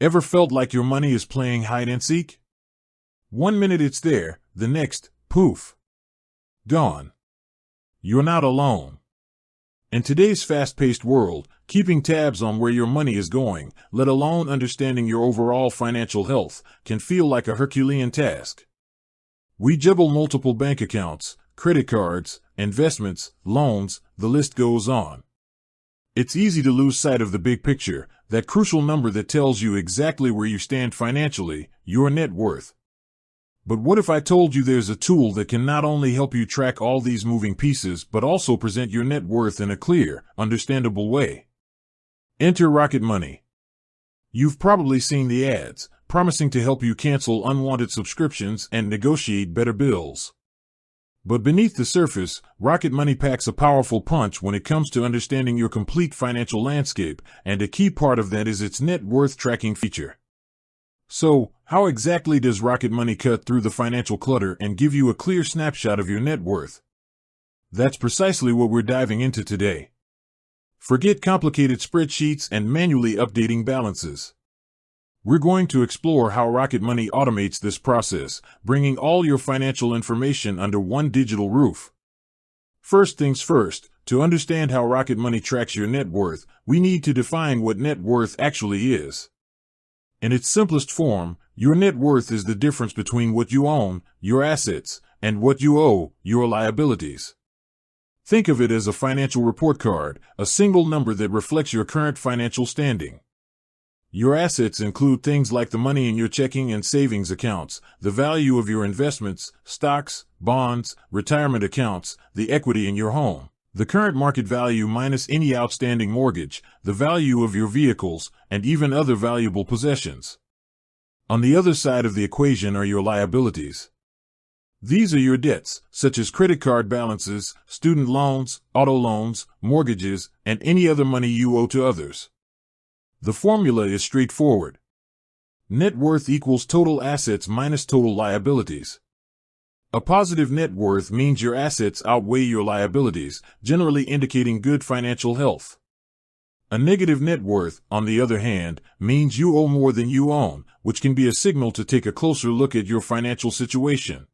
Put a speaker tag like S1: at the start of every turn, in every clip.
S1: Ever felt like your money is playing hide and seek? One minute it's there, the next, poof, gone. You're not alone. In today's fast-paced world, keeping tabs on where your money is going, let alone understanding your overall financial health, can feel like a Herculean task. We juggle multiple bank accounts, credit cards, investments, loans, the list goes on. It's easy to lose sight of the big picture, that crucial number that tells you exactly where you stand financially, your net worth. But what if I told you there's a tool that can not only help you track all these moving pieces but also present your net worth in a clear, understandable way? Enter Rocket Money. You've probably seen the ads, promising to help you cancel unwanted subscriptions and negotiate better bills. But beneath the surface, Rocket Money packs a powerful punch when it comes to understanding your complete financial landscape, and a key part of that is its net worth tracking feature. So, how exactly does Rocket Money cut through the financial clutter and give you a clear snapshot of your net worth? That's precisely what we're diving into today. Forget complicated spreadsheets and manually updating balances. We're going to explore how Rocket Money automates this process, bringing all your financial information under one digital roof. First things first, to understand how Rocket Money tracks your net worth, we need to define what net worth actually is. In its simplest form, your net worth is the difference between what you own, your assets, and what you owe, your liabilities. Think of it as a financial report card, a single number that reflects your current financial standing. Your assets include things like the money in your checking and savings accounts, the value of your investments, stocks, bonds, retirement accounts, the equity in your home, the current market value minus any outstanding mortgage, the value of your vehicles, and even other valuable possessions. On the other side of the equation are your liabilities. These are your debts, such as credit card balances, student loans, auto loans, mortgages, and any other money you owe to others. The formula is straightforward. Net worth equals total assets minus total liabilities. A positive net worth means your assets outweigh your liabilities, generally indicating good financial health. A negative net worth, on the other hand, means you owe more than you own, which can be a signal to take a closer look at your financial situation.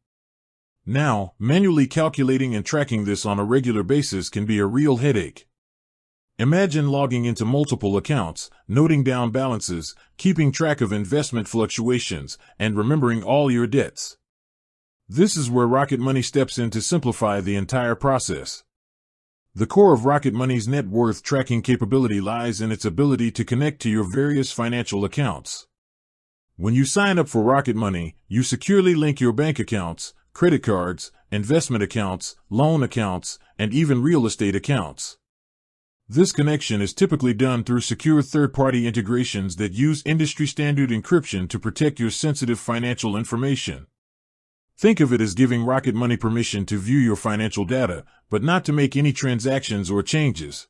S1: Now, manually calculating and tracking this on a regular basis can be a real headache. Imagine logging into multiple accounts, noting down balances, keeping track of investment fluctuations, and remembering all your debts. This is where Rocket Money steps in to simplify the entire process. The core of Rocket Money's net worth tracking capability lies in its ability to connect to your various financial accounts. When you sign up for Rocket Money, you securely link your bank accounts, credit cards, investment accounts, loan accounts, and even real estate accounts. This connection is typically done through secure third-party integrations that use industry-standard encryption to protect your sensitive financial information. Think of it as giving Rocket Money permission to view your financial data, but not to make any transactions or changes.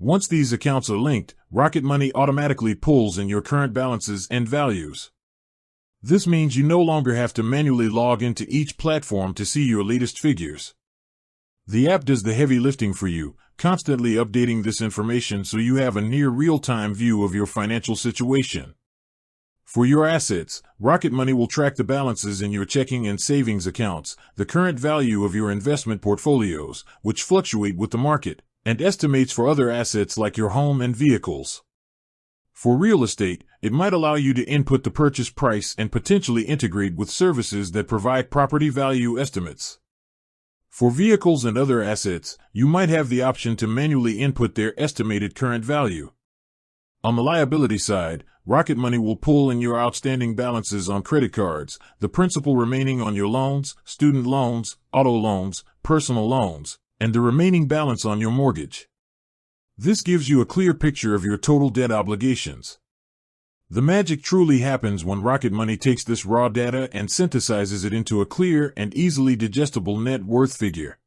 S1: Once these accounts are linked, Rocket Money automatically pulls in your current balances and values. This means you no longer have to manually log into each platform to see your latest figures. The app does the heavy lifting for you, constantly updating this information so you have a near real-time view of your financial situation. For your assets, Rocket Money will track the balances in your checking and savings accounts, the current value of your investment portfolios, which fluctuate with the market, and estimates for other assets like your home and vehicles. For real estate, it might allow you to input the purchase price and potentially integrate with services that provide property value estimates. For vehicles and other assets, you might have the option to manually input their estimated current value. On the liability side, Rocket Money will pull in your outstanding balances on credit cards, the principal remaining on your loans, student loans, auto loans, personal loans, and the remaining balance on your mortgage. This gives you a clear picture of your total debt obligations. The magic truly happens when Rocket Money takes this raw data and synthesizes it into a clear and easily digestible net worth figure.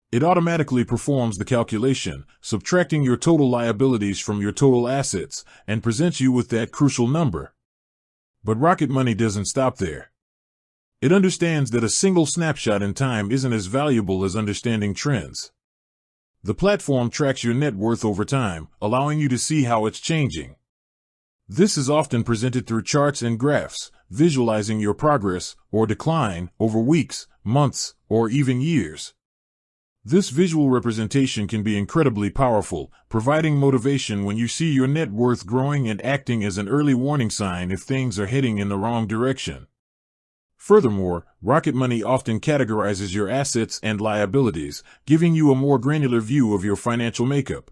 S1: It automatically performs the calculation, subtracting your total liabilities from your total assets, and presents you with that crucial number. But Rocket Money doesn't stop there. It understands that a single snapshot in time isn't as valuable as understanding trends. The platform tracks your net worth over time, allowing you to see how it's changing. This is often presented through charts and graphs, visualizing your progress or decline over weeks, months, or even years. This visual representation can be incredibly powerful, providing motivation when you see your net worth growing and acting as an early warning sign if things are heading in the wrong direction. Furthermore, Rocket Money often categorizes your assets and liabilities, giving you a more granular view of your financial makeup.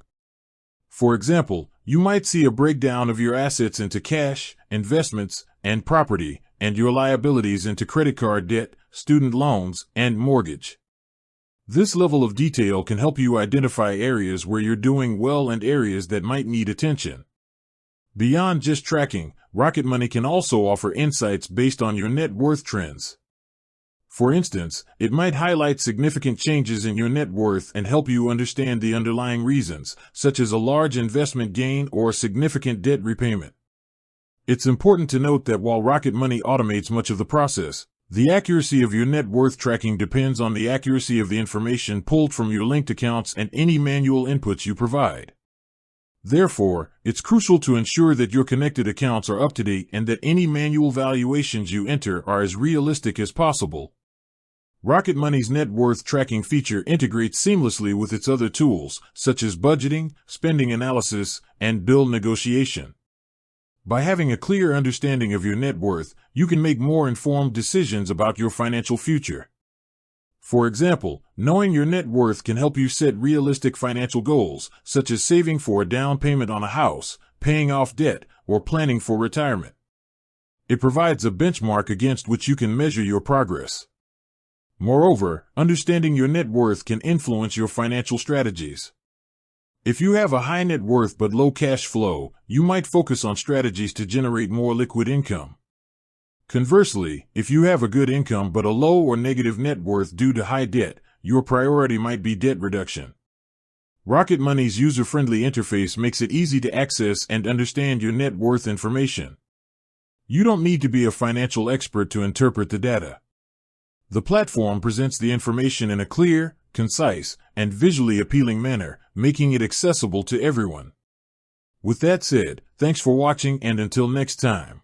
S1: For example, you might see a breakdown of your assets into cash, investments, and property, and your liabilities into credit card debt, student loans, and mortgage. This level of detail can help you identify areas where you're doing well and areas that might need attention. Beyond just tracking, Rocket Money can also offer insights based on your net worth trends. For instance, it might highlight significant changes in your net worth and help you understand the underlying reasons, such as a large investment gain or significant debt repayment. It's important to note that while Rocket Money automates much of the process, the accuracy of your net worth tracking depends on the accuracy of the information pulled from your linked accounts and any manual inputs you provide. Therefore, it's crucial to ensure that your connected accounts are up to date and that any manual valuations you enter are as realistic as possible. Rocket Money's net worth tracking feature integrates seamlessly with its other tools, such as budgeting, spending analysis, and bill negotiation. By having a clear understanding of your net worth, you can make more informed decisions about your financial future. For example, knowing your net worth can help you set realistic financial goals, such as saving for a down payment on a house, paying off debt, or planning for retirement. It provides a benchmark against which you can measure your progress. Moreover, understanding your net worth can influence your financial strategies. If you have a high net worth but low cash flow, you might focus on strategies to generate more liquid income. Conversely, if you have a good income but a low or negative net worth due to high debt, your priority might be debt reduction. Rocket Money's user-friendly interface makes it easy to access and understand your net worth information. You don't need to be a financial expert to interpret the data. The platform presents the information in a clear, concise, and visually appealing manner, making it accessible to everyone. With that said, thanks for watching and until next time.